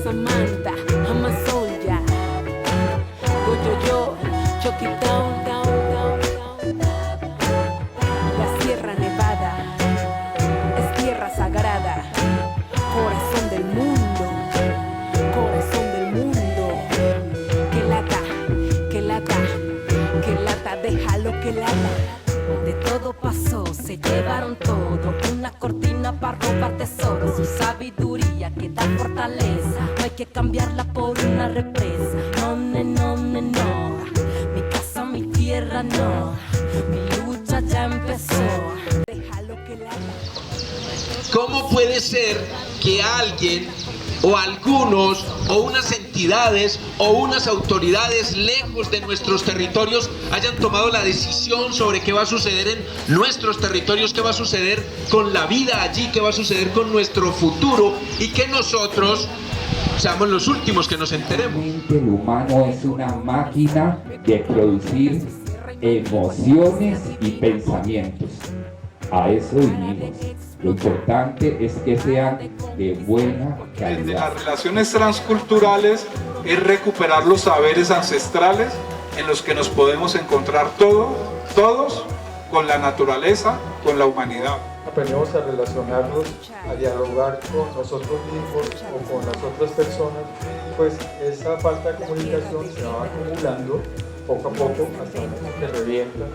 Samantha, Amazonia, Goyoyo, Chucky Town, la Sierra Nevada es tierra sagrada, corazón del mundo, corazón del mundo. Que lata, que lata, que lata, déjalo que lata. De todo pasó, se llevaron todo, una cortina para robar tesoros, su sabiduría que da fortaleza, no hay que cambiarla por una represa. No, no, no, no, no, mi casa, mi tierra, no, mi lucha ya empezó. Déjalo que lata. ¿Cómo puede ser que alguien o algunos o unas entidades o unas autoridades lejos de nuestros territorios hayan tomado la decisión sobre qué va a suceder en nuestros territorios, qué va a suceder con la vida allí, qué va a suceder con nuestro futuro, y que nosotros seamos los últimos que nos enteremos? El humano es una máquina de producir emociones y pensamientos. A eso vinimos. Lo importante es que sean de buena calidad. De las relaciones transculturales es recuperar los saberes ancestrales en los que nos podemos encontrar todos con la naturaleza, con la humanidad. Aprendemos a relacionarnos, a dialogar con nosotros mismos o con las otras personas, pues esa falta de comunicación se va acumulando poco a poco hasta que revienta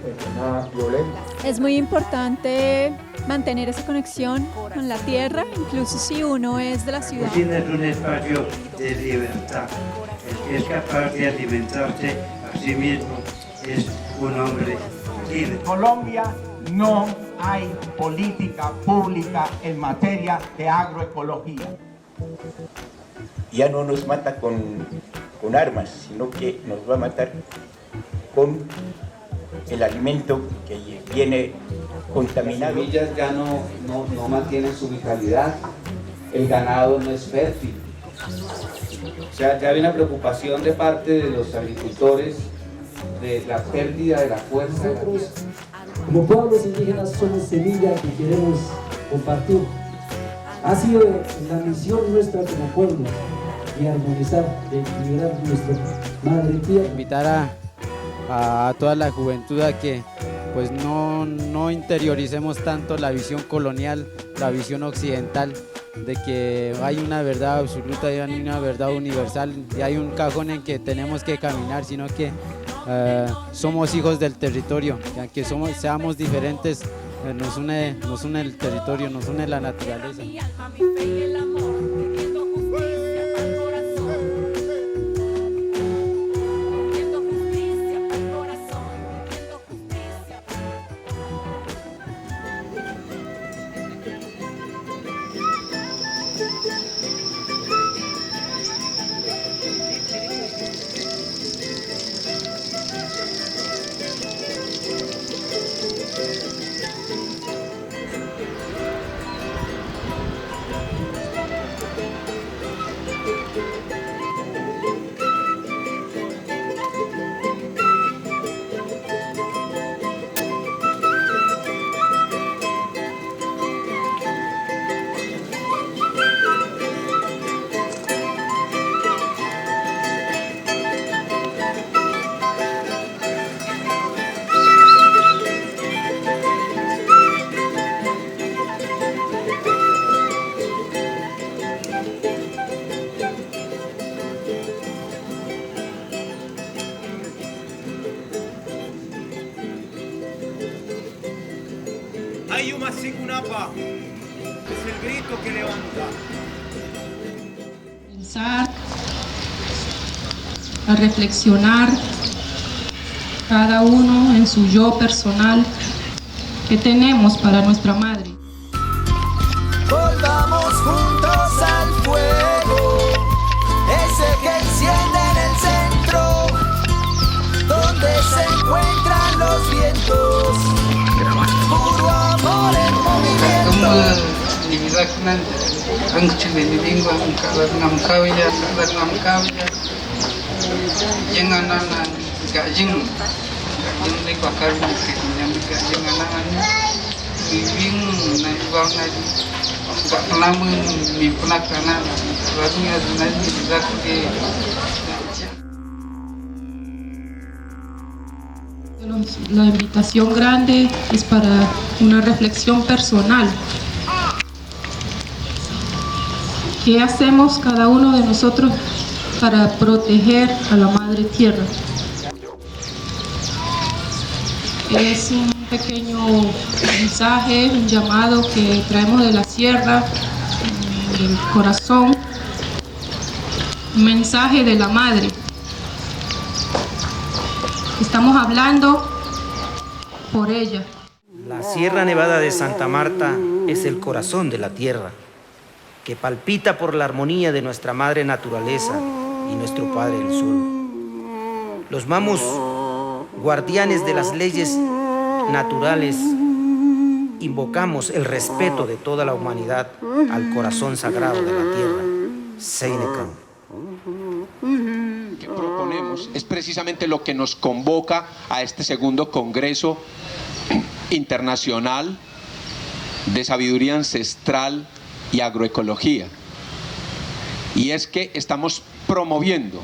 en una violencia. Es muy importante mantener esa conexión con la tierra, incluso si uno es de la ciudad. La cocina es un espacio de libertad. El que es capaz de alimentarse a sí mismo es un hombre libre. En Colombia no hay política pública en materia de agroecología. Ya no nos mata con armas, sino que nos va a matar con el alimento que viene contaminado. Las semillas ya no mantienen su vitalidad, el ganado no es fértil. O sea, ya hay una preocupación de parte de los agricultores de la pérdida de la fuerza. Nosotros, como pueblos indígenas, somos semilla que queremos compartir. Ha sido la misión nuestra como pueblo de armonizar, de equilibrar nuestra madre tierra. Invitar a toda la juventud a que pues no interioricemos tanto la visión colonial, la visión occidental, de que hay una verdad absoluta y hay una verdad universal y hay un cajón en que tenemos que caminar, sino que somos hijos del territorio, y aunque seamos diferentes, nos une el territorio, nos une la naturaleza. Ayumasikunapa es el grito que levanta. Pensar, a reflexionar cada uno en su yo personal que tenemos para nuestra madre. Volvamos juntos al fuego, ese que enciende en el centro, donde se encuentran los vientos. Puro amor en movimiento. La invitación grande es para una reflexión personal. ¿Qué hacemos cada uno de nosotros para proteger a la Madre Tierra? Es un pequeño mensaje, un llamado que traemos de la sierra, del corazón, un mensaje de la Madre. Estamos hablando por ella. La Sierra Nevada de Santa Marta es el corazón de la tierra, que palpita por la armonía de nuestra madre naturaleza y nuestro padre el sol. Los mamos, guardianes de las leyes naturales, invocamos el respeto de toda la humanidad al corazón sagrado de la tierra, Seinekan. Que proponemos es precisamente lo que nos convoca a este segundo Congreso Internacional de Sabiduría Ancestral y Agroecología. Y es que estamos promoviendo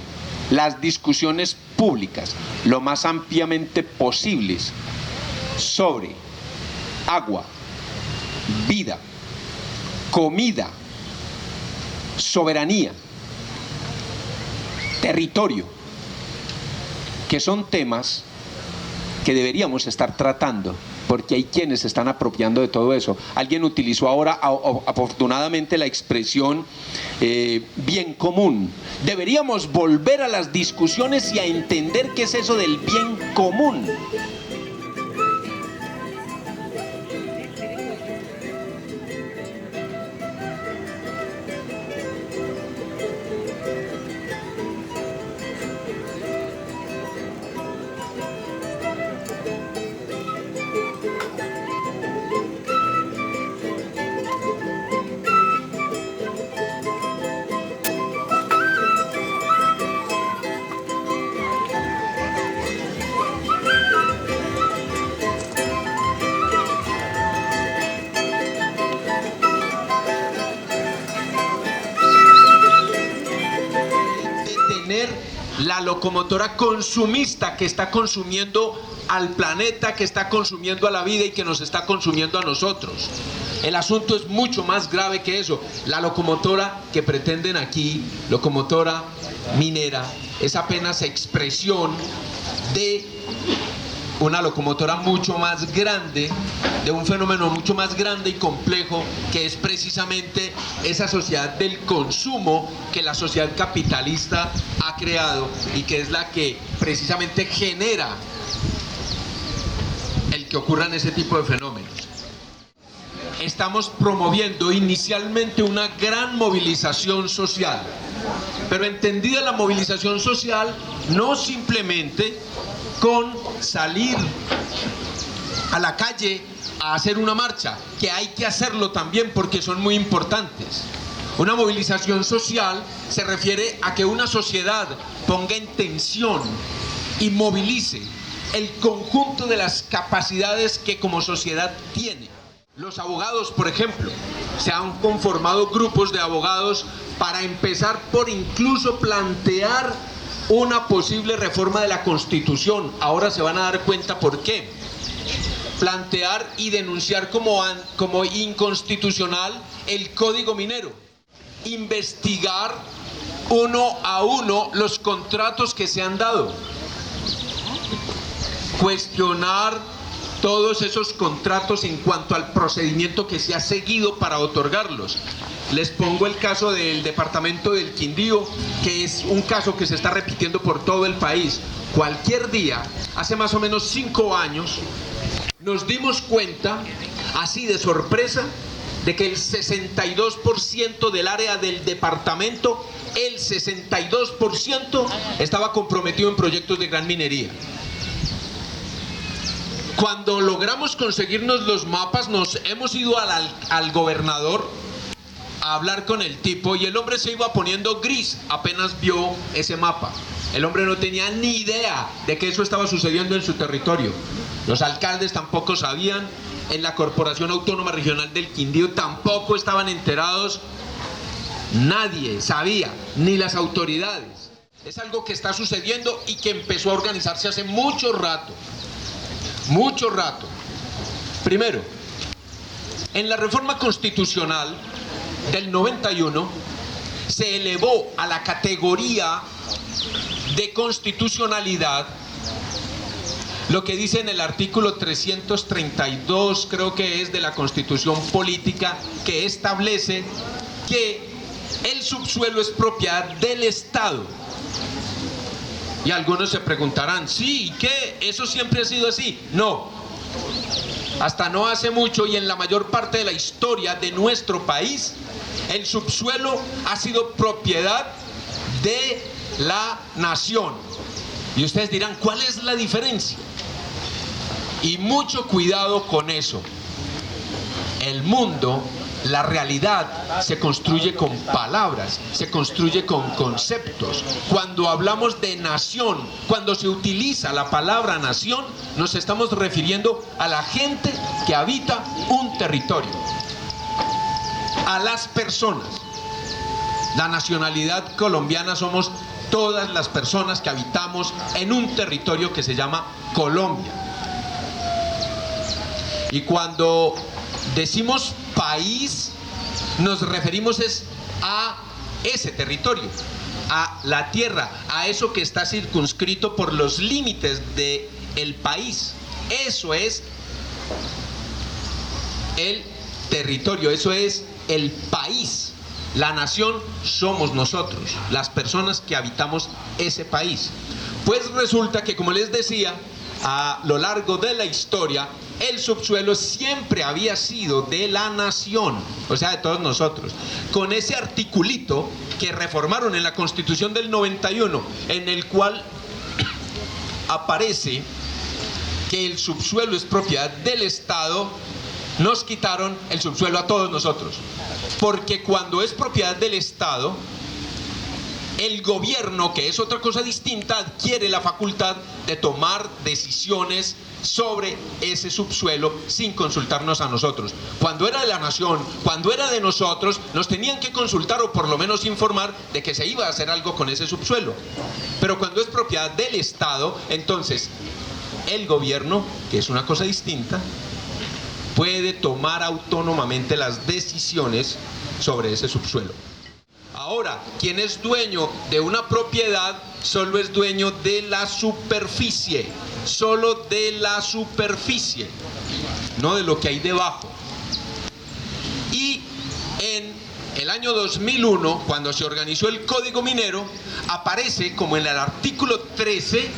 las discusiones públicas lo más ampliamente posibles sobre agua, vida, comida, soberanía, territorio, que son temas que deberíamos estar tratando, porque hay quienes se están apropiando de todo eso. Alguien utilizó ahora afortunadamente la expresión bien común. Deberíamos volver a las discusiones y a entender qué es eso del bien común. La locomotora consumista que está consumiendo al planeta, que está consumiendo a la vida y que nos está consumiendo a nosotros. El asunto es mucho más grave que eso. La locomotora que pretenden aquí, locomotora minera, es apenas expresión de una locomotora mucho más grande, de un fenómeno mucho más grande y complejo, que es precisamente esa sociedad del consumo que la sociedad capitalista ha creado y que es la que precisamente genera el que ocurran ese tipo de fenómenos. Estamos promoviendo inicialmente una gran movilización social, pero entendida la movilización social no simplemente con salir a la calle a hacer una marcha, que hay que hacerlo también porque son muy importantes. Una movilización social se refiere a que una sociedad ponga en tensión y movilice el conjunto de las capacidades que como sociedad tiene. Los abogados, por ejemplo, se han conformado grupos de abogados para empezar por incluso plantear una posible reforma de la Constitución. Ahora se van a dar cuenta por qué. Plantear y denunciar como inconstitucional el Código Minero. Investigar uno a uno los contratos que se han dado. Cuestionar todos esos contratos en cuanto al procedimiento que se ha seguido para otorgarlos. Les pongo el caso del departamento del Quindío, que es un caso que se está repitiendo por todo el país. Cualquier día, hace más o menos 5 años, nos dimos cuenta, así de sorpresa, de que el 62% del área del departamento, el 62% estaba comprometido en proyectos de gran minería. Cuando logramos conseguirnos los mapas, nos hemos ido al gobernador a hablar con el tipo y el hombre se iba poniendo gris apenas vio ese mapa. El hombre no tenía ni idea de que eso estaba sucediendo en su territorio. Los alcaldes tampoco sabían en la Corporación Autónoma Regional del Quindío tampoco estaban enterados. Nadie sabía, ni las autoridades. Es algo que está sucediendo y que empezó a organizarse hace mucho rato. Mucho rato. Primero, en la reforma constitucional del 91 se elevó a la categoría de constitucionalidad lo que dice en el artículo 332, creo que es, de la Constitución Política, que establece que el subsuelo es propiedad del Estado. Y algunos se preguntarán, sí, ¿qué? ¿Eso siempre ha sido así? No. Hasta no hace mucho y en la mayor parte de la historia de nuestro país, el subsuelo ha sido propiedad de la nación. Y ustedes dirán, ¿cuál es la diferencia? Y mucho cuidado con eso. El mundo, la realidad, se construye con palabras, se construye con conceptos. Cuando hablamos de nación, cuando se utiliza la palabra nación, nos estamos refiriendo a la gente que habita un territorio, a las personas. La nacionalidad colombiana somos todas las personas que habitamos en un territorio que se llama Colombia. Y cuando decimos país, nos referimos a ese territorio, a la tierra, a eso que está circunscrito por los límites del país. Eso es el territorio, eso es el país. La nación somos nosotros, las personas que habitamos ese país. Pues resulta que, como les decía, a lo largo de la historia, el subsuelo siempre había sido de la nación, o sea, de todos nosotros. Con ese articulito que reformaron en la Constitución del 91, en el cual aparece que el subsuelo es propiedad del Estado, nos quitaron el subsuelo a todos nosotros. Porque cuando es propiedad del Estado, el gobierno, que es otra cosa distinta, adquiere la facultad de tomar decisiones sobre ese subsuelo sin consultarnos a nosotros. Cuando era de la nación, cuando era de nosotros, nos tenían que consultar o por lo menos informar de que se iba a hacer algo con ese subsuelo. Pero cuando es propiedad del Estado, entonces el gobierno, que es una cosa distinta, puede tomar autónomamente las decisiones sobre ese subsuelo. Ahora, quien es dueño de una propiedad solo es dueño de la superficie, solo de la superficie, no de lo que hay debajo. Y en el año 2001, cuando se organizó el Código Minero, aparece como en el artículo 13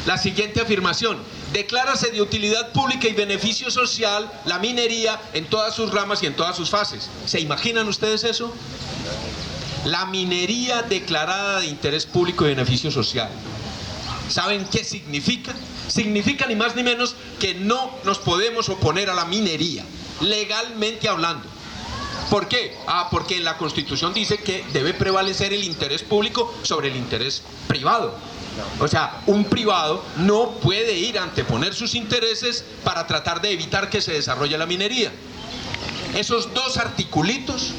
la siguiente afirmación: declárase de utilidad pública y beneficio social la minería en todas sus ramas y en todas sus fases. ¿Se imaginan ustedes eso? La minería declarada de interés público y beneficio social. ¿Saben qué significa? Significa ni más ni menos que no nos podemos oponer a la minería, legalmente hablando. ¿Por qué? Porque en la Constitución dice que debe prevalecer el interés público sobre el interés privado. O sea, un privado no puede ir a anteponer sus intereses para tratar de evitar que se desarrolle la minería. Esos dos articulitos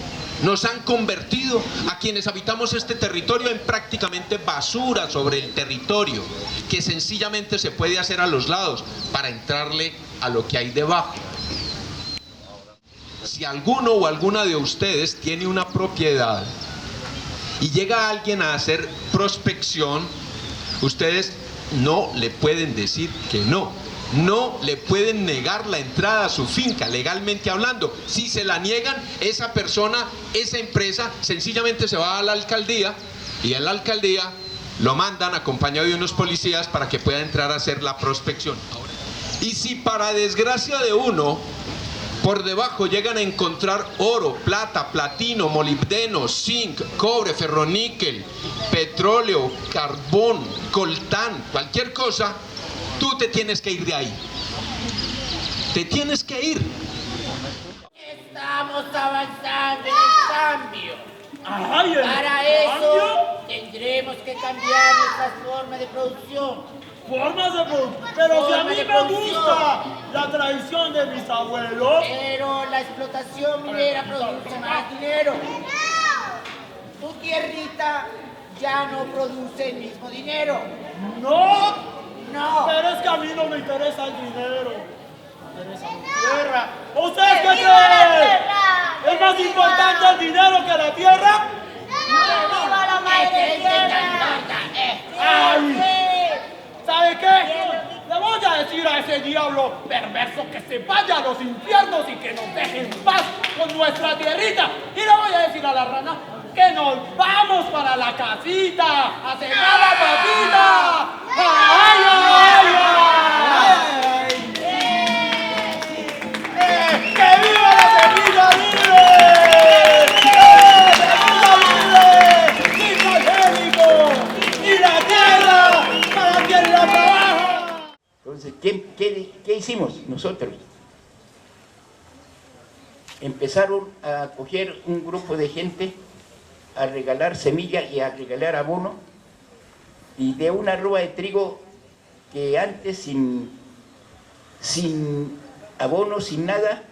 nos han convertido a quienes habitamos este territorio en prácticamente basura sobre el territorio, que sencillamente se puede hacer a los lados para entrarle a lo que hay debajo. Si alguno o alguna de ustedes tiene una propiedad y llega alguien a hacer prospección, ustedes no le pueden decir que no. No le pueden negar la entrada a su finca, legalmente hablando. Si se la niegan, esa persona, esa empresa, sencillamente se va a la alcaldía y en la alcaldía lo mandan acompañado de unos policías para que pueda entrar a hacer la prospección. Y si para desgracia de uno, por debajo llegan a encontrar oro, plata, platino, molibdeno, zinc, cobre, ferroníquel, petróleo, carbón, coltán, cualquier cosa, tú te tienes que ir de ahí. Te tienes que ir. Estamos avanzando en el cambio. Para eso tendremos que cambiar nuestra forma de producción. Formas de producción. Pero si a mí me gusta la tradición de mis abuelos. Pero la explotación minera produce más dinero. Tu tierrita ya no produce el mismo dinero. No. No. Pero es que a mí no me interesa el dinero. Me interesa mi tierra. ¿Ustedes qué creen? ¿Es más importante el dinero que la tierra? ¡Que viva la madre tierra! ¡Ay! ¿Sabe qué? Le voy a decir a ese diablo perverso que se vaya a los infiernos y que nos deje en paz con nuestra tierrita. Y le voy a decir a la rana que nos vamos para la casita a cenar la papita. ¡Ay, ay, ay! ¡Que viva la semilla libre! ¡Semilla libre! ¡Sin ¡y la tierra para quien la trabaja! Entonces, ¿qué hicimos nosotros? Empezaron a coger un grupo de gente a regalar semilla y a regalar abono, y de una arroba de trigo que antes sin abono, sin nada,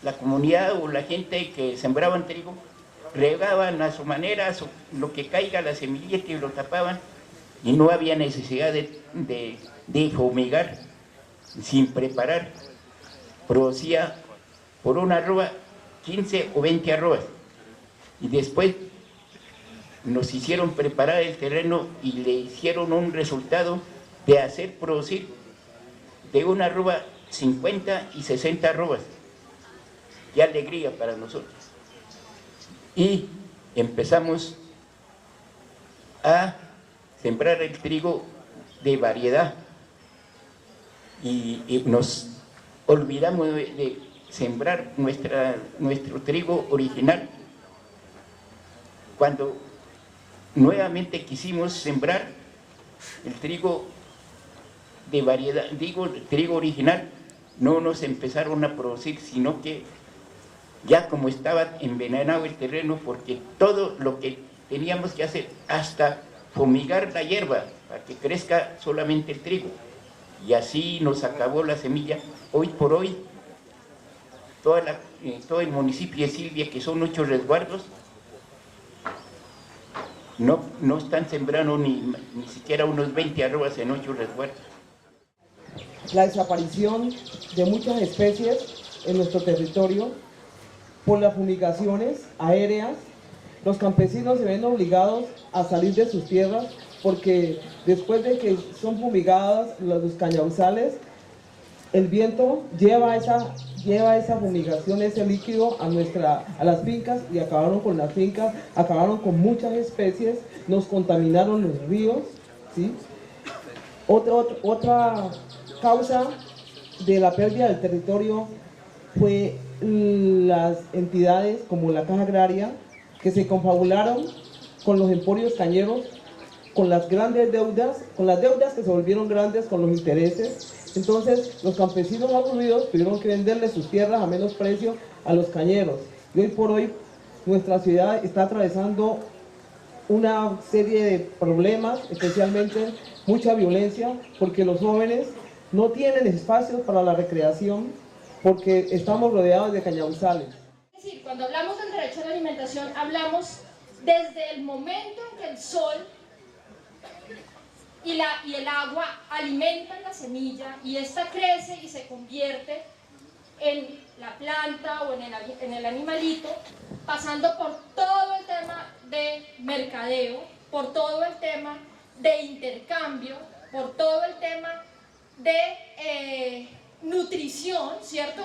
la comunidad o la gente que sembraban trigo regaban a su manera lo que caiga, la semillita, y lo tapaban, y no había necesidad de fumigar sin preparar. Producía por una arroba 15 o 20 arrobas, y después nos hicieron preparar el terreno y le hicieron un resultado de hacer producir de una arroba 50 y 60 arrobas. Qué alegría para nosotros. Y empezamos a sembrar el trigo de variedad, y nos olvidamos de sembrar nuestro trigo original. Cuando nuevamente quisimos sembrar el trigo de variedad, trigo original, no nos empezaron a producir, sino que ya como estaba envenenado el terreno, porque todo lo que teníamos que hacer, hasta fumigar la hierba para que crezca solamente el trigo, y así nos acabó la semilla. Hoy por hoy todo el municipio de Silvia, que son 8 resguardos, no están sembrando ni siquiera unos 20 arrobas en 8 resguardos. La desaparición de muchas especies en nuestro territorio por las fumigaciones aéreas. Los campesinos se ven obligados a salir de sus tierras porque después de que son fumigadas los cañaduzales, el viento lleva esa fumigación, ese líquido a las fincas, y acabaron con las fincas, acabaron con muchas especies, nos contaminaron los ríos, ¿sí? Otra causa de la pérdida del territorio fue las entidades como la Caja Agraria, que se confabularon con los emporios cañeros, con las grandes deudas, con las deudas que se volvieron grandes con los intereses. Entonces los campesinos aburridos tuvieron que venderle sus tierras a menos precio a los cañeros. Y hoy por hoy nuestra ciudad está atravesando una serie de problemas, especialmente mucha violencia, porque los jóvenes no tienen espacios para la recreación, porque estamos rodeados de cañaduzales. Es decir, cuando hablamos del derecho a la alimentación, hablamos desde el momento en que el sol y el agua alimentan la semilla, y esta crece y se convierte en la planta o en el animalito, pasando por todo el tema de mercadeo, por todo el tema de intercambio, por todo el tema de nutrición, ¿cierto?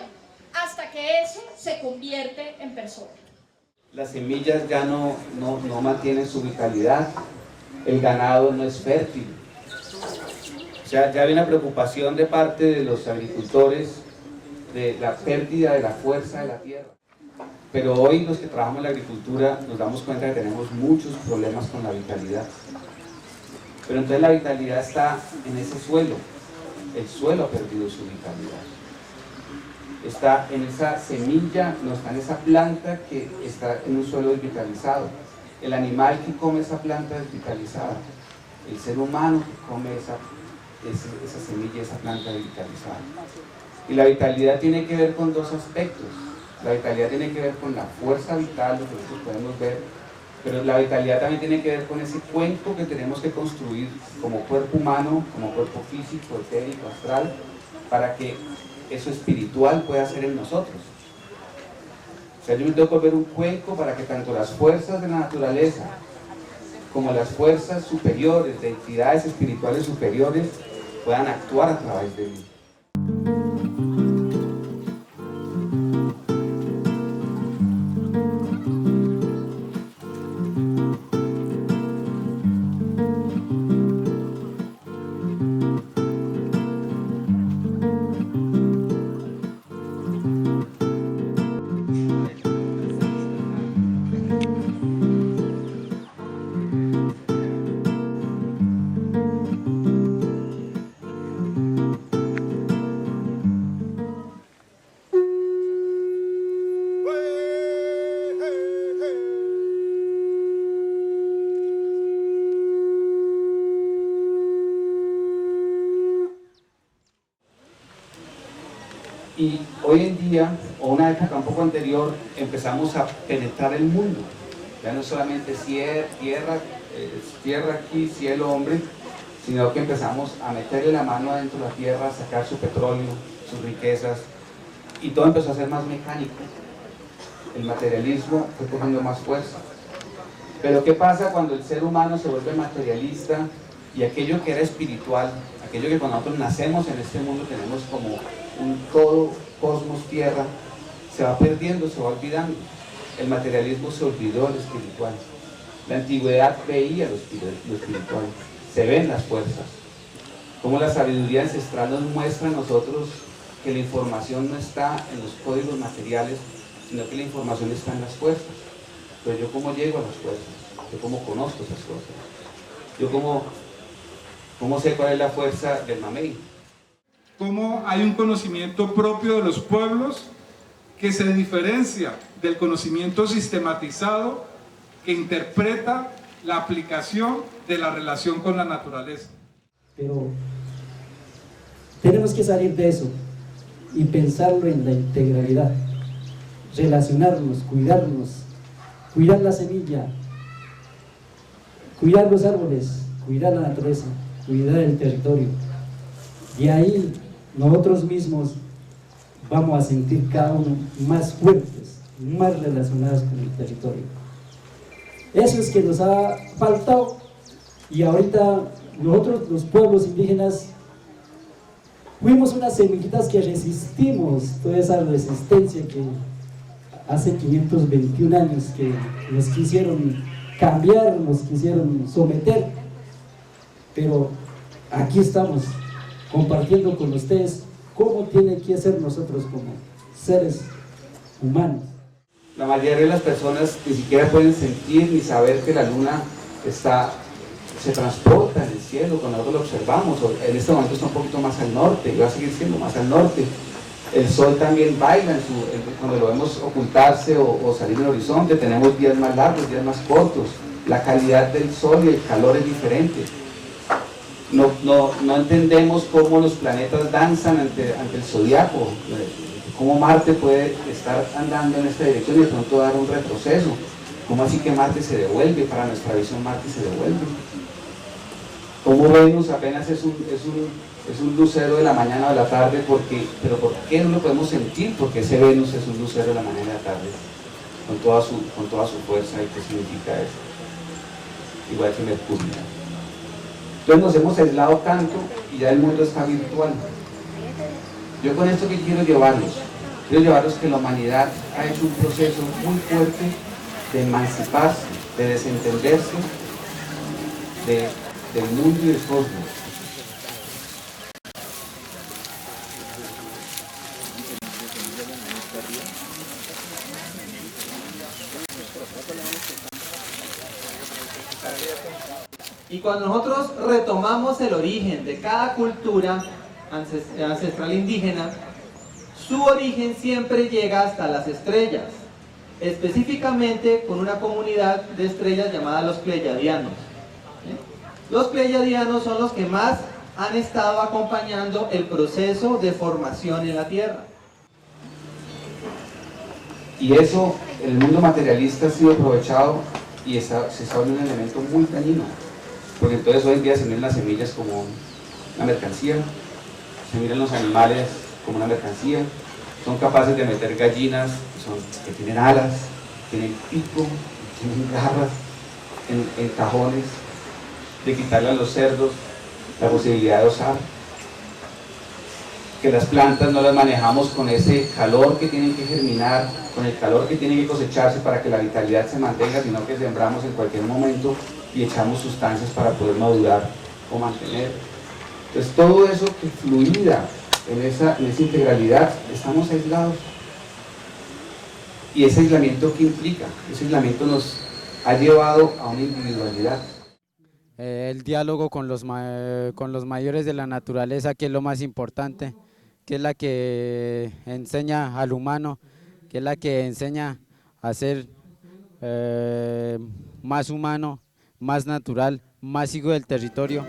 Hasta que eso se convierte en persona. Las semillas ya no mantienen su vitalidad, el ganado no es fértil. Ya hay una preocupación de parte de los agricultores de la pérdida de la fuerza de la tierra. Pero hoy los que trabajamos en la agricultura nos damos cuenta que tenemos muchos problemas con la vitalidad. Pero entonces la vitalidad está en ese suelo. El suelo ha perdido su vitalidad. Está en esa semilla, no está en esa planta que está en un suelo desvitalizado. El animal que come esa planta desvitalizada el ser humano que come esa semilla, esa planta vitalizada. Y la vitalidad tiene que ver con dos aspectos. La vitalidad tiene que ver con la fuerza vital, lo que nosotros podemos ver, pero la vitalidad también tiene que ver con ese cuenco que tenemos que construir como cuerpo humano, como cuerpo físico, etérico, astral, para que eso espiritual pueda ser en nosotros. O sea, yo me tengo que volver un cuenco para que tanto las fuerzas de la naturaleza como las fuerzas superiores, de entidades espirituales superiores, puedan actuar a través de mí. Y hoy en día, o una época un poco anterior, empezamos a penetrar el mundo. Ya no solamente tierra aquí, cielo, hombre, sino que empezamos a meterle la mano adentro de la tierra, a sacar su petróleo, sus riquezas, y todo empezó a ser más mecánico. El materialismo fue cogiendo más fuerza. Pero ¿qué pasa cuando el ser humano se vuelve materialista y aquello que era espiritual, aquello que cuando nosotros nacemos en este mundo tenemos como un todo, cosmos, tierra, se va perdiendo, se va olvidando? El materialismo se olvidó de lo espiritual. La antigüedad veía lo espiritual, se ven las fuerzas. Como la sabiduría ancestral nos muestra a nosotros que la información no está en los códigos materiales, sino que la información está en las fuerzas. Pero yo cómo llego a las fuerzas, yo cómo conozco esas cosas, yo cómo sé cuál es la fuerza del mamey. Cómo hay un conocimiento propio de los pueblos que se diferencia del conocimiento sistematizado que interpreta la aplicación de la relación con la naturaleza. Pero tenemos que salir de eso y pensarlo en la integralidad, relacionarnos, cuidar la semilla, cuidar los árboles, cuidar la naturaleza, cuidar el territorio. Y ahí nosotros mismos vamos a sentir cada uno más fuertes, más relacionados con el territorio. Eso es que nos ha faltado, y ahorita nosotros, los pueblos indígenas, fuimos unas semillitas que resistimos toda esa resistencia que hace 521 años que nos quisieron cambiar, nos quisieron someter, pero aquí estamos compartiendo con ustedes cómo tiene que ser nosotros como seres humanos. La mayoría de las personas ni siquiera pueden sentir ni saber que la luna se transporta en el cielo cuando nosotros lo observamos. En este momento está un poquito más al norte y va a seguir siendo más al norte. El sol también baila cuando lo vemos ocultarse o salir en el horizonte. Tenemos días más largos, días más cortos. La calidad del sol y el calor es diferente. No entendemos cómo los planetas danzan ante el zodiaco, cómo Marte puede estar andando en esta dirección y de pronto dar un retroceso. ¿Cómo así que Marte se devuelve? Para nuestra visión Marte se devuelve. ¿Cómo Venus apenas es un lucero de la mañana o de la tarde? ¿Pero por qué no lo podemos sentir? Porque ese Venus es un lucero de la mañana y de la tarde, con toda su fuerza. ¿Y qué significa eso? Igual que Mercurio. Entonces nos hemos aislado tanto y ya el mundo está virtual. Yo con esto que quiero llevarlos que la humanidad ha hecho un proceso muy fuerte de emanciparse, de desentenderse del mundo y del cosmos. Y cuando nosotros retomamos el origen de cada cultura ancestral indígena, su origen siempre llega hasta las estrellas, específicamente con una comunidad de estrellas llamada los Pleiadianos. Los pleyadianos son los que más han estado acompañando el proceso de formación en la tierra. Y eso, el mundo materialista ha sido aprovechado y se está volviendo un elemento muy dañino. Porque entonces hoy en día se miran las semillas como una mercancía, se miran los animales como una mercancía, son capaces de meter gallinas que tienen alas, tienen pico, tienen garras en cajones, de quitarle a los cerdos la posibilidad de osar, que las plantas no las manejamos con ese calor que tienen que germinar, con el calor que tienen que cosecharse para que la vitalidad se mantenga, sino que sembramos en cualquier momento y echamos sustancias para poder madurar o mantener. Entonces todo eso que fluida en esa integralidad, estamos aislados. Y ese aislamiento, ¿qué implica? Ese aislamiento nos ha llevado a una individualidad. El diálogo con los mayores de la naturaleza, que es lo más importante, que es la que enseña al humano, que es la que enseña a ser más humano, más natural, más hijo del territorio.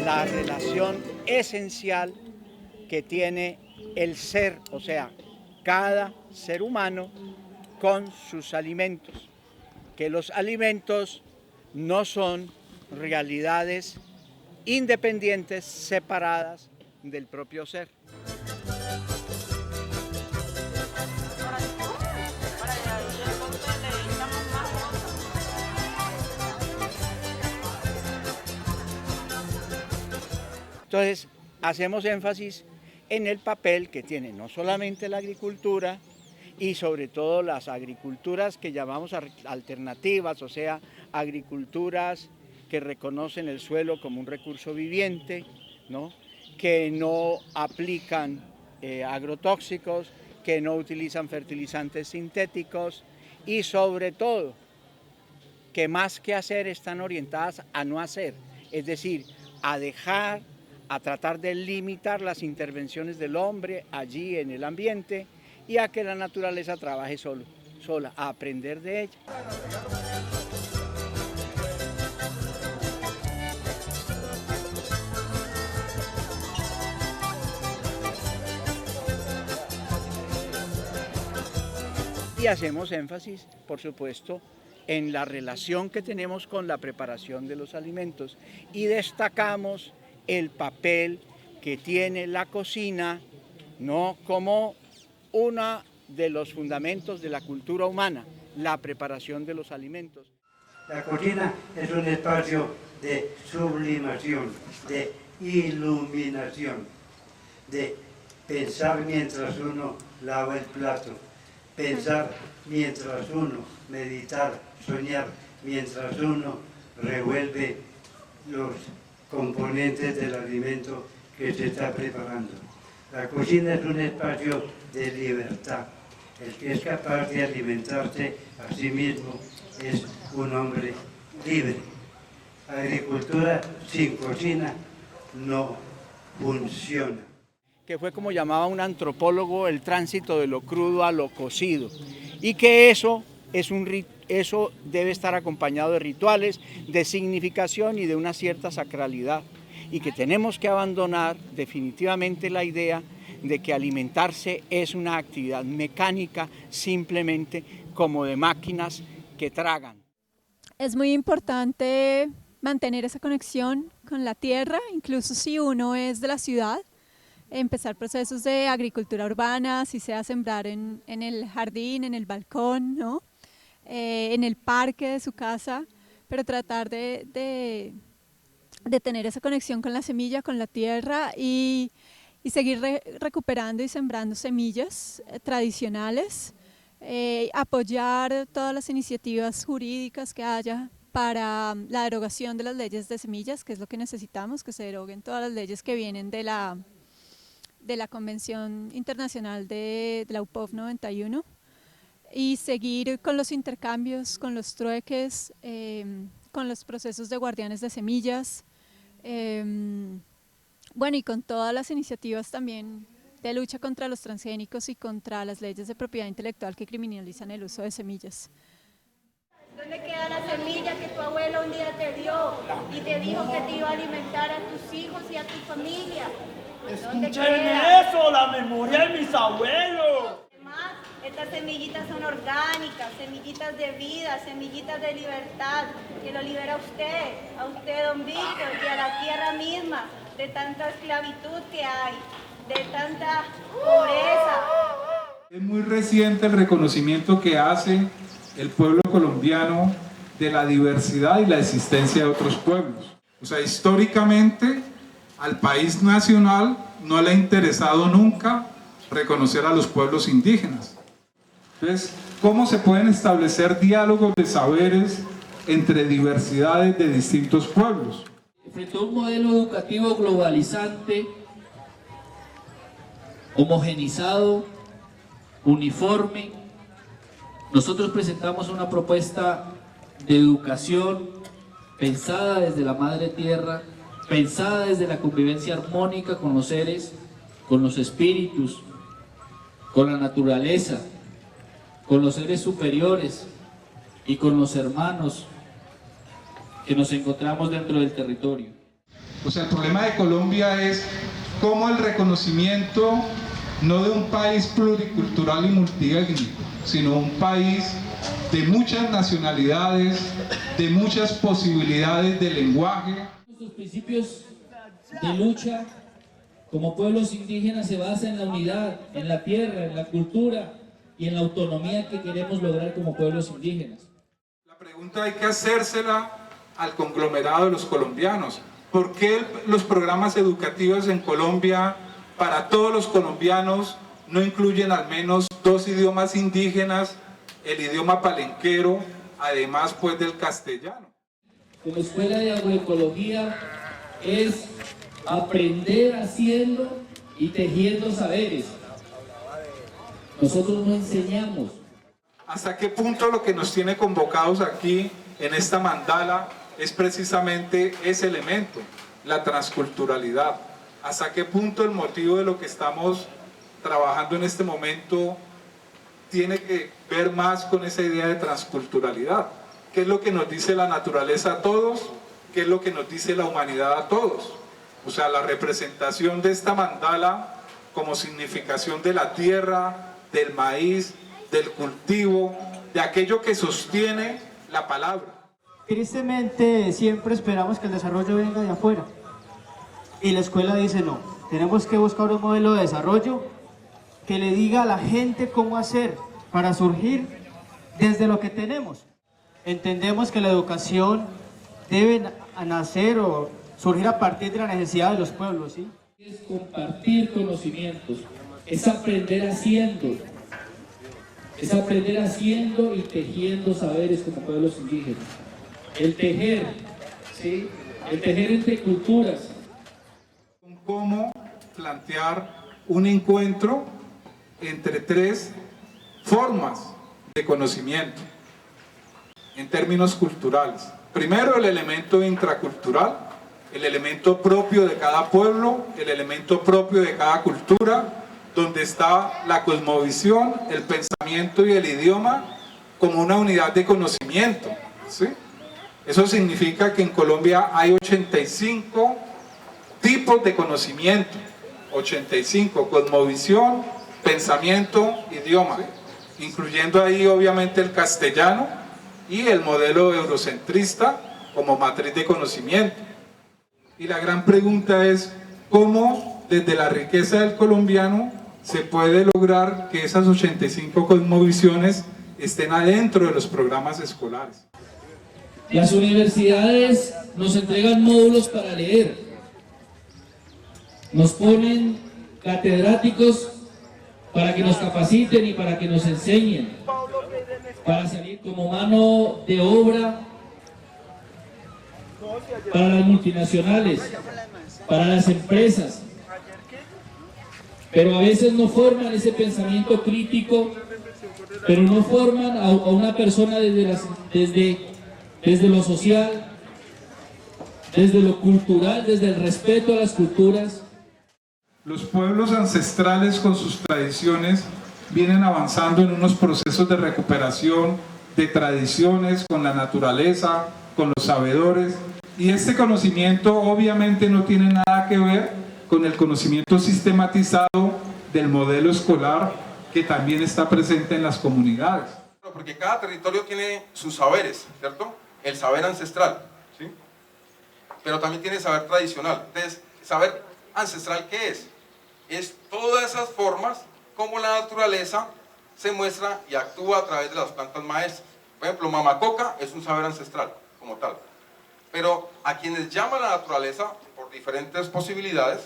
La relación esencial que tiene el ser, o sea, cada ser humano con sus alimentos, que los alimentos no son realidades independientes, separadas del propio ser. Entonces, hacemos énfasis en el papel que tiene no solamente la agricultura y sobre todo las agriculturas que llamamos alternativas, o sea, agriculturas que reconocen el suelo como un recurso viviente, ¿no? Que no aplican agrotóxicos, que no utilizan fertilizantes sintéticos y sobre todo que más que hacer están orientadas a no hacer, es decir, a tratar de limitar las intervenciones del hombre allí en el ambiente y a que la naturaleza trabaje sola, a aprender de ella. Y hacemos énfasis, por supuesto, en la relación que tenemos con la preparación de los alimentos y destacamos el papel que tiene la cocina, ¿no?, como uno de los fundamentos de la cultura humana, la preparación de los alimentos. La cocina es un espacio de sublimación, de iluminación, de pensar mientras uno lava el plato, pensar mientras uno meditar, soñar mientras uno revuelve los componentes del alimento que se está preparando. La cocina es un espacio de libertad. El que es capaz de alimentarse a sí mismo es un hombre libre. Agricultura sin cocina no funciona. Que fue como llamaba un antropólogo el tránsito de lo crudo a lo cocido, y que eso debe estar acompañado de rituales, de significación y de una cierta sacralidad, y que tenemos que abandonar definitivamente la idea de que alimentarse es una actividad mecánica simplemente como de máquinas que tragan. Es muy importante mantener esa conexión con la tierra, incluso si uno es de la ciudad, empezar procesos de agricultura urbana, si sea sembrar en el jardín, en el balcón, ¿no? En el parque de su casa, pero tratar de tener esa conexión con la semilla, con la tierra y seguir recuperando y sembrando semillas tradicionales, apoyar todas las iniciativas jurídicas que haya para la derogación de las leyes de semillas, que es lo que necesitamos, que se deroguen todas las leyes que vienen de la Convención Internacional de la UPOV 91 y seguir con los intercambios, con los trueques, con los procesos de guardianes de semillas, bueno, y con todas las iniciativas también de lucha contra los transgénicos y contra las leyes de propiedad intelectual que criminalizan el uso de semillas. ¿Dónde queda la semilla que tu abuelo un día te dio y te dijo que te iba a alimentar a tus hijos y a tu familia? Escuchen eso, la memoria de mis abuelos. Además, estas semillitas son orgánicas, semillitas de vida, semillitas de libertad, que lo libera a usted, don Víctor, y a la tierra misma, de tanta esclavitud que hay, de tanta pobreza. Es muy reciente el reconocimiento que hace el pueblo colombiano de la diversidad y la existencia de otros pueblos. O sea, históricamente al país nacional no le ha interesado nunca reconocer a los pueblos indígenas. Entonces, ¿cómo se pueden establecer diálogos de saberes entre diversidades de distintos pueblos? Frente a un modelo educativo globalizante, homogenizado, uniforme, nosotros presentamos una propuesta de educación pensada desde la madre tierra, pensada desde la convivencia armónica con los seres, con los espíritus, con la naturaleza, con los seres superiores y con los hermanos que nos encontramos dentro del territorio. O sea, el problema de Colombia es cómo el reconocimiento no de un país pluricultural y multiétnico, sino un país de muchas nacionalidades, de muchas posibilidades de lenguaje. Nuestros principios de lucha como pueblos indígenas se basan en la unidad, en la tierra, en la cultura y en la autonomía que queremos lograr como pueblos indígenas. La pregunta hay que hacérsela al conglomerado de los colombianos. ¿Por qué los programas educativos en Colombia para todos los colombianos no incluyen al menos 2 idiomas indígenas, el idioma palenquero, además pues del castellano? Como escuela de agroecología es aprender haciendo y tejiendo saberes. Nosotros no enseñamos. ¿Hasta qué punto lo que nos tiene convocados aquí en esta mandala es precisamente ese elemento, la transculturalidad? ¿Hasta qué punto el motivo de lo que estamos trabajando en este momento tiene que ver más con esa idea de transculturalidad? ¿Qué es lo que nos dice la naturaleza a todos? ¿Qué es lo que nos dice la humanidad a todos? O sea, la representación de esta mandala como significación de la tierra, del maíz, del cultivo, de aquello que sostiene la palabra. Tristemente siempre esperamos que el desarrollo venga de afuera y la escuela dice no, tenemos que buscar un modelo de desarrollo que le diga a la gente cómo hacer para surgir desde lo que tenemos. Entendemos que la educación debe nacer o surgir a partir de la necesidad de los pueblos, ¿sí? Es compartir conocimientos, es aprender haciendo y tejiendo saberes como pueblos indígenas. El tejer, ¿sí? El tejer entre culturas. ¿Cómo plantear un encuentro entre 3 formas de conocimiento en términos culturales? Primero, el elemento intracultural, el elemento propio de cada pueblo, el elemento propio de cada cultura, donde está la cosmovisión, el pensamiento y el idioma como una unidad de conocimiento, ¿sí? Eso significa que en Colombia hay 85 tipos de conocimiento, 85, cosmovisión, pensamiento, idioma, incluyendo ahí obviamente el castellano y el modelo eurocentrista como matriz de conocimiento. Y la gran pregunta es, ¿cómo desde la riqueza del colombiano se puede lograr que esas 85 cosmovisiones estén adentro de los programas escolares? Las universidades nos entregan módulos para leer, nos ponen catedráticos para que nos capaciten y para que nos enseñen, para salir como mano de obra para las multinacionales, para las empresas, pero a veces no forman ese pensamiento crítico, pero no forman a una persona desde lo social, desde lo cultural, desde el respeto a las culturas. Los pueblos ancestrales con sus tradiciones vienen avanzando en unos procesos de recuperación de tradiciones con la naturaleza, con los sabedores, y este conocimiento obviamente no tiene nada que ver con el conocimiento sistematizado del modelo escolar que también está presente en las comunidades. Porque cada territorio tiene sus saberes, ¿cierto? El saber ancestral, ¿sí? Pero también tiene saber tradicional. Entonces, saber ancestral, ¿qué es? Es todas esas formas como la naturaleza se muestra y actúa a través de las plantas maestras. Por ejemplo, mamacoca es un saber ancestral como tal. Pero a quienes llama la naturaleza por diferentes posibilidades,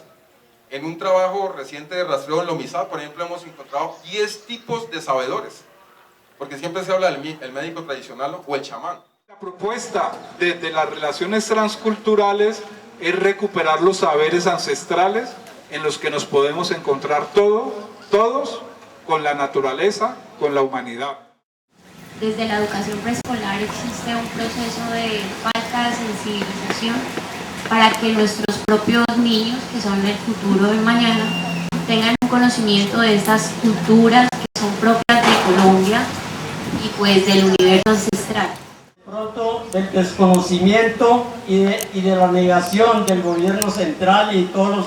en un trabajo reciente de rastreo en Lomizá, por ejemplo, hemos encontrado 10 tipos de sabedores. Porque siempre se habla del médico tradicional o el chamán. La propuesta de las relaciones transculturales es recuperar los saberes ancestrales en los que nos podemos encontrar todos con la naturaleza, con la humanidad. Desde la educación preescolar existe un proceso de falta de sensibilización para que nuestros propios niños, que son el futuro del mañana, tengan un conocimiento de estas culturas que son propias de Colombia y pues del universo ancestral. Pronto del desconocimiento y de la negación del gobierno central y todos los,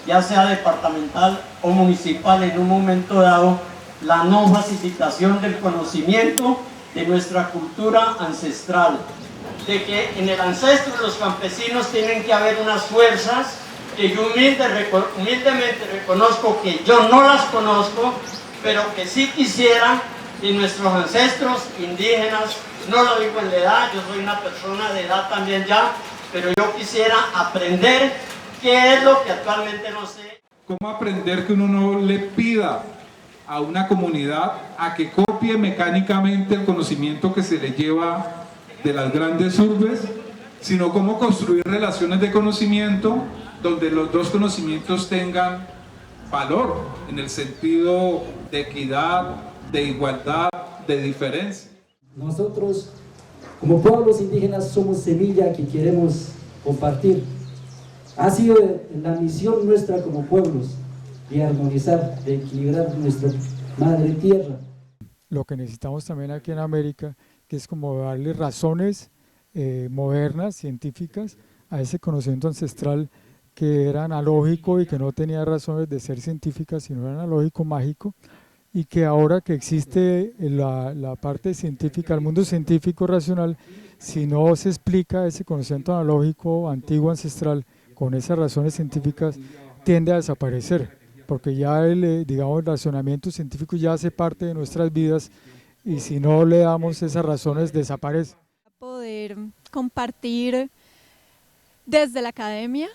ya sea departamental o municipal, en un momento dado, la no facilitación del conocimiento de nuestra cultura ancestral, de que en el ancestro los campesinos tienen que haber unas fuerzas que yo humildemente reconozco que yo no las conozco, pero que sí quisiera que nuestros ancestros indígenas, no lo digo en la edad, yo soy una persona de edad también ya, pero yo quisiera aprender qué es lo que actualmente no sé. ¿Cómo aprender que uno no le pida a una comunidad a que copie mecánicamente el conocimiento que se le lleva de las grandes urbes, sino cómo construir relaciones de conocimiento donde los dos conocimientos tengan valor en el sentido de equidad, de igualdad, de diferencia? Nosotros, como pueblos indígenas, somos semilla que queremos compartir. Ha sido la misión nuestra como pueblos de armonizar, de equilibrar nuestra madre tierra. Lo que necesitamos también aquí en América, que es como darle razones modernas, científicas, a ese conocimiento ancestral que era analógico y que no tenía razones de ser científica, sino era analógico, mágico, y que ahora que existe la parte científica, el mundo científico racional, si no se explica ese conocimiento analógico, antiguo, ancestral, con esas razones científicas, tiende a desaparecer, porque ya el razonamiento científico ya hace parte de nuestras vidas y si no le damos esas razones desaparece. Poder compartir desde la academia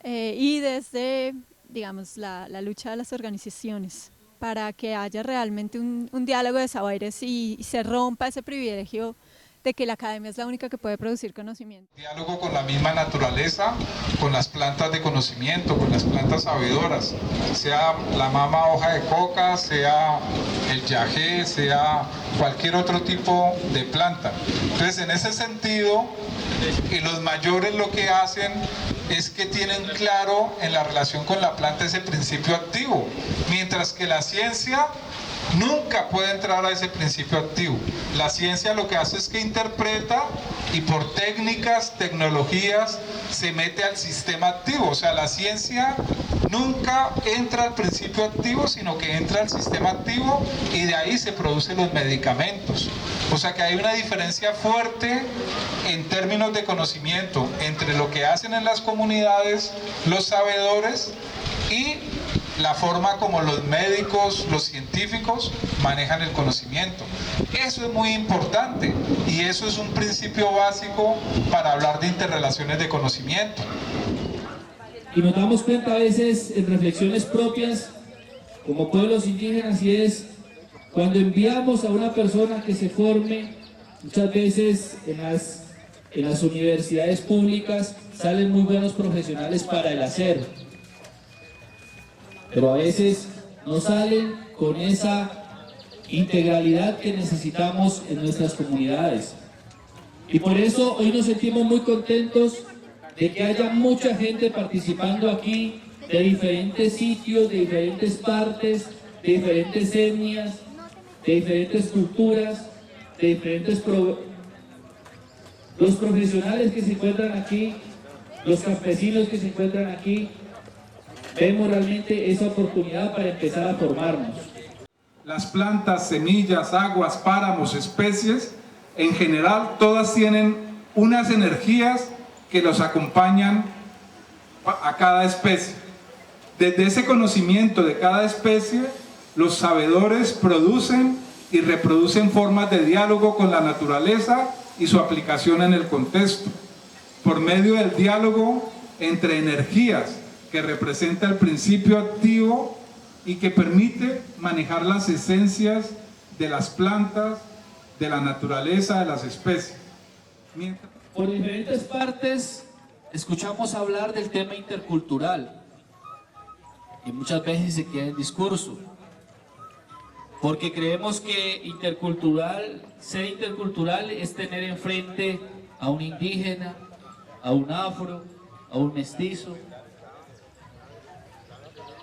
y desde, digamos, la lucha de las organizaciones para que haya realmente un diálogo de saberes y se rompa ese privilegio de que la academia es la única que puede producir conocimiento. Diálogo con la misma naturaleza, con las plantas de conocimiento, con las plantas sabedoras, sea la mama hoja de coca, sea el yagé, sea cualquier otro tipo de planta. Entonces, en ese sentido, y los mayores lo que hacen es que tienen claro en la relación con la planta ese principio activo, mientras que la ciencia nunca puede entrar a ese principio activo. La ciencia lo que hace es que interpreta y por técnicas, tecnologías, se mete al sistema activo. O sea, la ciencia nunca entra al principio activo, sino que entra al sistema activo y de ahí se producen los medicamentos. O sea que hay una diferencia fuerte en términos de conocimiento entre lo que hacen en las comunidades los sabedores y la forma como los médicos, los científicos manejan el conocimiento. Eso es muy importante y eso es un principio básico para hablar de interrelaciones de conocimiento. Y nos damos cuenta a veces en reflexiones propias como pueblos indígenas, y es cuando enviamos a una persona que se forme, muchas veces en las universidades públicas salen muy buenos profesionales para el hacer, pero a veces no salen con esa integralidad que necesitamos en nuestras comunidades. Y por eso hoy nos sentimos muy contentos de que haya mucha gente participando aquí, de diferentes sitios, de diferentes partes, de diferentes etnias, de diferentes culturas, de diferentes los profesionales que se encuentran aquí, los campesinos que se encuentran aquí. Vemos realmente esa oportunidad para empezar a formarnos. Las plantas, semillas, aguas, páramos, especies, en general, todas tienen unas energías que los acompañan a cada especie. Desde ese conocimiento de cada especie, los sabedores producen y reproducen formas de diálogo con la naturaleza y su aplicación en el contexto. Por medio del diálogo entre energías, que representa el principio activo y que permite manejar las esencias de las plantas, de la naturaleza, de las especies. Por diferentes partes escuchamos hablar del tema intercultural y muchas veces se queda en discurso, porque creemos que ser intercultural es tener enfrente a un indígena, a un afro, a un mestizo.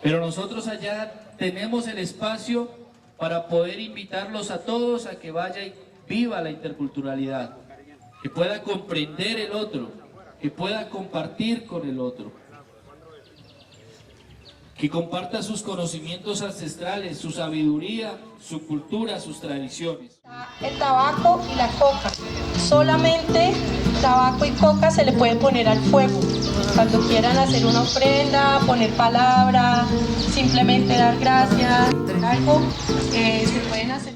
Pero nosotros allá tenemos el espacio para poder invitarlos a todos a que vaya y viva la interculturalidad, que pueda comprender el otro, que pueda compartir con el otro, que comparta sus conocimientos ancestrales, su sabiduría, su cultura, sus tradiciones. El tabaco y la coca. Solamente tabaco y coca se le puede poner al fuego. Cuando quieran hacer una ofrenda, poner palabra, simplemente dar gracias, algo, se pueden hacer.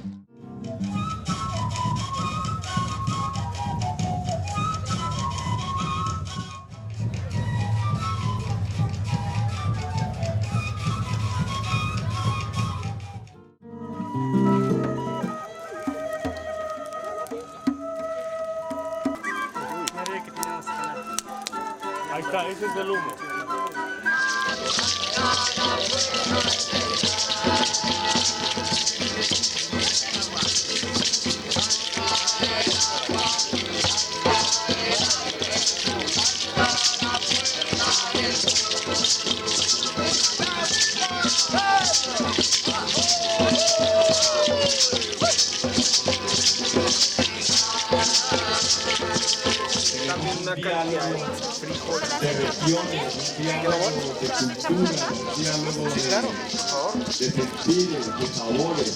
Ahí está, ese es el humo. De regiones, diálogo de cultura, diálogo de sentires, de sabores.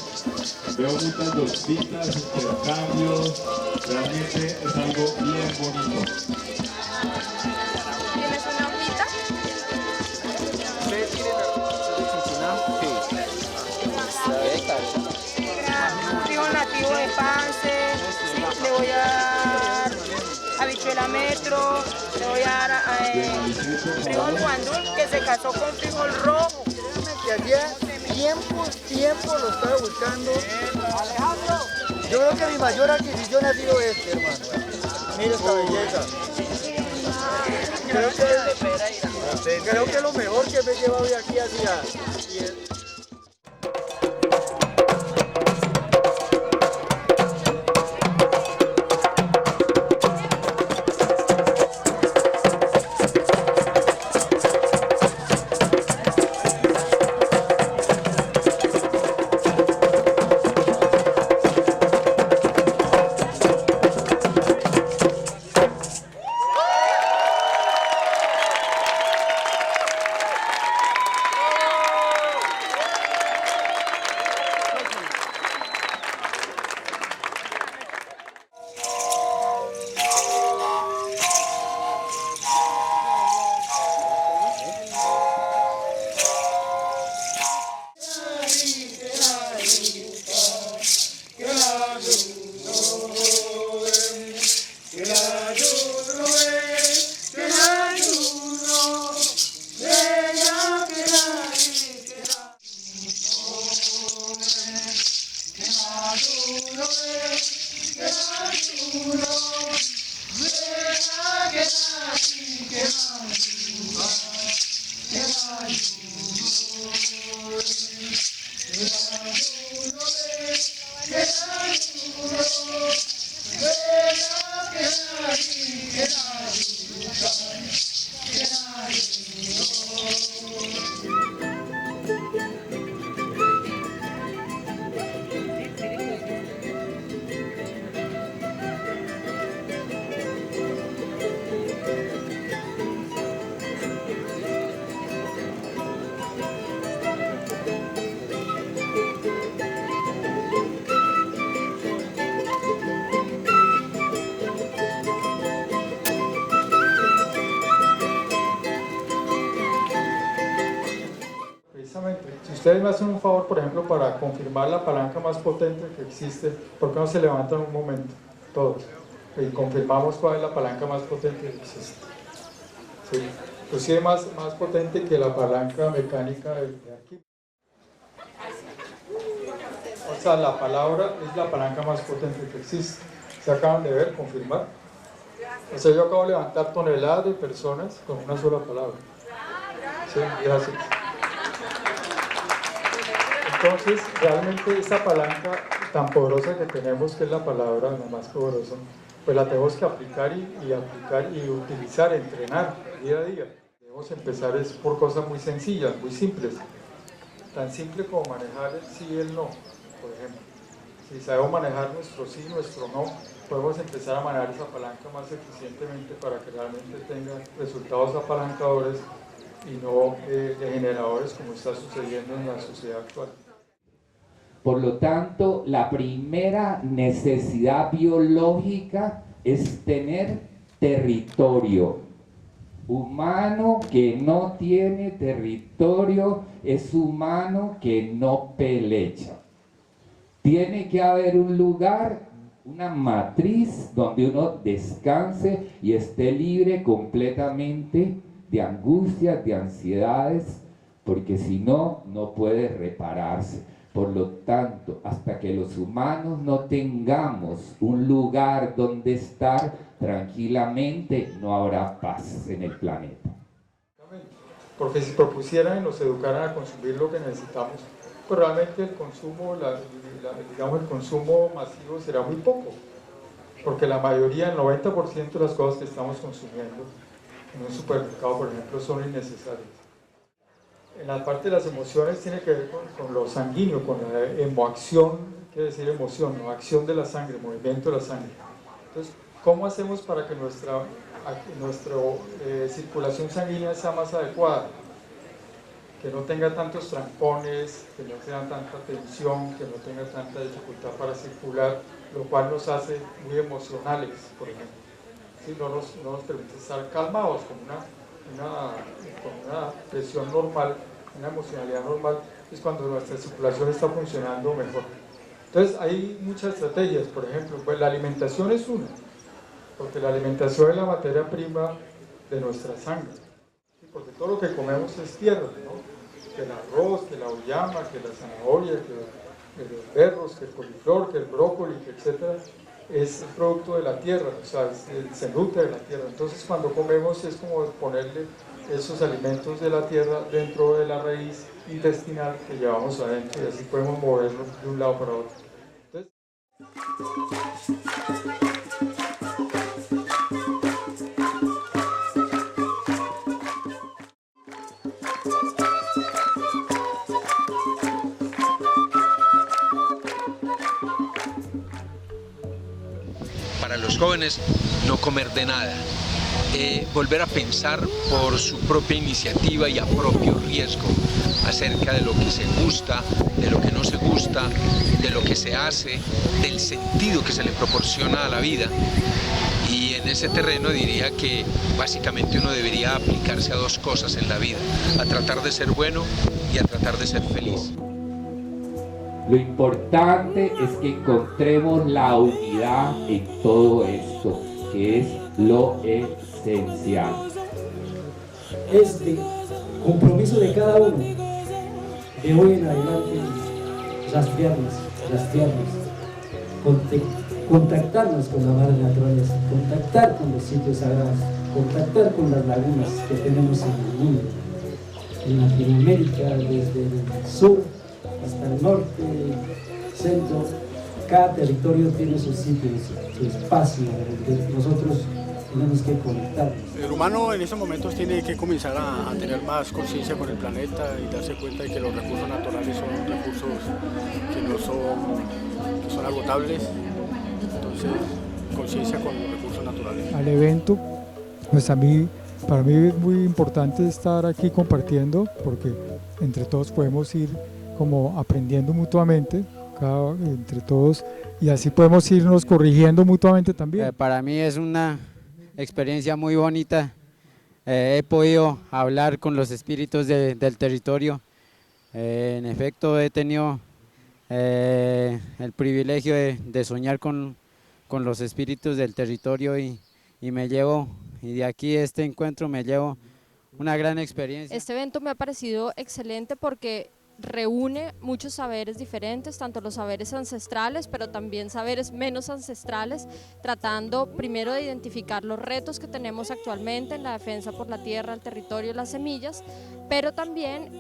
Veo muchas bolsitas, intercambios, realmente es algo bien bonito. ¿Tienes una hojita? ¿Ustedes quieren Frijol nativo de Pance, ¿sí? Le voy a dar habichuela metro, le voy a dar frijol guandul, que se casó con frijol rojo. que hacía tiempo lo estaba buscando? Yo creo que mi mayor adquisición ha sido este, hermano. Mira esta belleza. Creo que es lo mejor que me he llevado de aquí hacia... ustedes me hacen un favor, por ejemplo, para confirmar la palanca más potente que existe, ¿por qué no se levantan un momento? Todos. Y confirmamos cuál es la palanca más potente que existe. Sí. Inclusive más potente que la palanca mecánica de aquí. O sea, la palabra es la palanca más potente que existe. ¿Se acaban de ver? Confirmar. O sea, yo acabo de levantar toneladas de personas con una sola palabra. Sí, gracias. Entonces, realmente esta palanca tan poderosa que tenemos, que es la palabra la más poderosa, pues la tenemos que aplicar y aplicar y utilizar, entrenar día a día. Debemos empezar es por cosas muy sencillas, muy simples. Tan simple como manejar el sí y el no, por ejemplo. Si sabemos manejar nuestro sí y nuestro no, podemos empezar a manejar esa palanca más eficientemente para que realmente tenga resultados apalancadores y no degeneradores como está sucediendo en la sociedad actual. Por lo tanto, la primera necesidad biológica es tener territorio. Humano que no tiene territorio es humano que no pelecha. Tiene que haber un lugar, una matriz donde uno descanse y esté libre completamente de angustias, de ansiedades, porque si no, no puede repararse. Por lo tanto, hasta que los humanos no tengamos un lugar donde estar tranquilamente, no habrá paz en el planeta. Porque si propusieran y nos educaran a consumir lo que necesitamos, pues realmente el consumo, digamos el consumo masivo será muy poco. Porque la mayoría, el 90% de las cosas que estamos consumiendo en un supermercado, por ejemplo, son innecesarias. En la parte de las emociones tiene que ver con lo sanguíneo, con la emoacción, quiere decir emoción, no acción de la sangre, movimiento de la sangre. Entonces, ¿cómo hacemos para que nuestra circulación sanguínea sea más adecuada? Que no tenga tantos trampones, que no tenga tanta tensión, que no tenga tanta dificultad para circular, lo cual nos hace muy emocionales, por ejemplo. ¿Sí? No nos permite estar calmados con una presión normal, una emocionalidad normal, es cuando nuestra circulación está funcionando mejor. Entonces hay muchas estrategias, por ejemplo, pues la alimentación es una, porque la alimentación es la materia prima de nuestra sangre, ¿sí? Porque todo lo que comemos es tierra, ¿no? Que el arroz, que la auyama, que la zanahoria, que los berros, que el coliflor, que el brócoli, etcétera, es producto de la tierra, o sea, se nutre de la tierra. Entonces cuando comemos es como ponerle esos alimentos de la tierra dentro de la raíz intestinal que llevamos adentro y así podemos moverlo de un lado para otro. Entonces, para los jóvenes, no comer de nada. Volver a pensar por su propia iniciativa y a propio riesgo acerca de lo que se gusta, de lo que no se gusta, de lo que se hace, del sentido que se le proporciona a la vida. Y en ese terreno diría que básicamente uno debería aplicarse a dos cosas en la vida, a tratar de ser bueno y a tratar de ser feliz. Lo importante es que encontremos la unidad en todo esto, que es lo esencial. Es de compromiso de cada uno, de hoy en adelante, rastrearnos, contactarnos con la madre naturaleza, contactar con los sitios sagrados, contactar con las lagunas que tenemos en el mundo, en Latinoamérica, desde el sur hasta el norte, centro. Cada territorio tiene sus sitios, su espacio, donde nosotros tenemos que conectarnos. El humano en estos momentos tiene que comenzar a tener más conciencia con el planeta y darse cuenta de que los recursos naturales son recursos que son agotables. Entonces, conciencia con los recursos naturales. Al evento, pues para mí es muy importante estar aquí compartiendo, porque entre todos podemos ir como aprendiendo mutuamente, entre todos, y así podemos irnos corrigiendo mutuamente también. Para mí es una experiencia muy bonita. He podido hablar con los espíritus del territorio En efecto, he tenido el privilegio de soñar con los espíritus del territorio y me llevo, y de aquí este encuentro me llevo una gran experiencia. Este evento me ha parecido excelente porque reúne muchos saberes diferentes, tanto los saberes ancestrales, pero también saberes menos ancestrales, tratando primero de identificar los retos que tenemos actualmente en la defensa por la tierra, el territorio, las semillas, pero también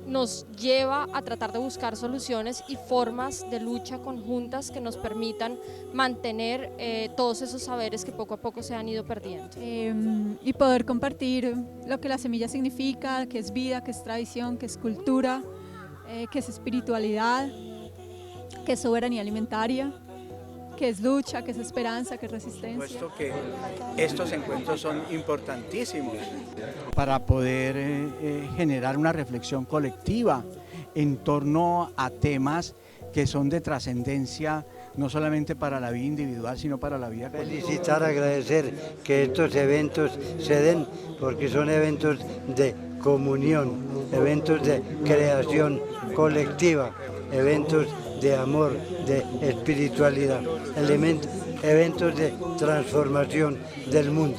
nos lleva a tratar de buscar soluciones y formas de lucha conjuntas que nos permitan mantener todos esos saberes que poco a poco se han ido perdiendo. Y poder compartir lo que la semilla significa, que es vida, que es tradición, que es cultura, que es espiritualidad, que es soberanía alimentaria, que es lucha, que es esperanza, que es resistencia. Puesto que estos encuentros son importantísimos para poder generar una reflexión colectiva en torno a temas que son de trascendencia no solamente para la vida individual, sino para la vida colectiva. Felicitar, agradecer que estos eventos se den, porque son eventos de comunión, eventos de creación colectiva, eventos de amor, de espiritualidad, eventos de transformación del mundo.